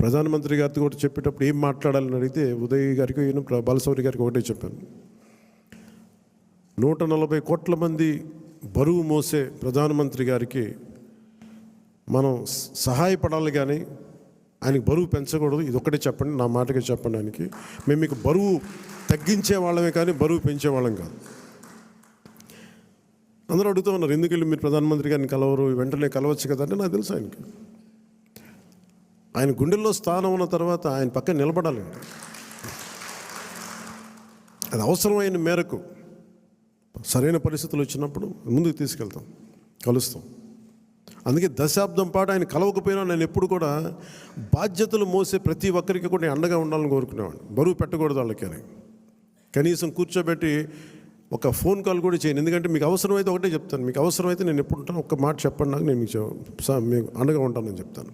ప్రధానమంత్రి గారితో కూడా చెప్పేటప్పుడు ఏం మాట్లాడాలని అడిగితే ఉదయ్ గారికి బాలశౌరి గారికి ఒకటే చెప్పాను. 140 కోట్ల మంది బరువు మోసే ప్రధానమంత్రి గారికి మనం సహాయపడాలి, కానీ ఆయనకి బరువు పెంచకూడదు. ఇది ఒక్కటే చెప్పండి, నా మాటగా చెప్పండి. ఆయనకి మేము మీకు బరువు తగ్గించే వాళ్ళమే కానీ బరువు పెంచేవాళ్ళం కాదు. అందరూ అడుగుతూ ఉన్నారు, ఎందుకు వెళ్ళి మీరు ప్రధానమంత్రి గారిని కలవరు, వెంటనే కలవచ్చు కదా అంటే నాకు తెలుసు ఆయనకి ఆయన గుండెల్లో స్థానం ఉన్న తర్వాత ఆయన పక్కన నిలబడాలండి. అది అవసరమైన మేరకు సరైన పరిస్థితులు వచ్చినప్పుడు ముందుకు తీసుకెళ్తాం, కలుస్తాం. అందుకే దశాబ్దం పాటు ఆయన కలవకపోయినా నేను ఎప్పుడు కూడా బాధ్యతలు మోసే ప్రతి ఒక్కరికి కూడా నేను అండగా ఉండాలని కోరుకునేవాడిని. బరువు పెట్టకూడదు వాళ్ళకి అని కనీసం కూర్చోబెట్టి ఒక ఫోన్ కాల్ కూడా చేయను. ఎందుకంటే మీకు అవసరమైతే ఒకటే చెప్తాను, మీకు అవసరమైతే నేను ఎప్పుడు ఉంటాను, ఒక్క మాట చెప్పండి నాకు, నేను మీకు అండగా ఉంటానని చెప్తాను.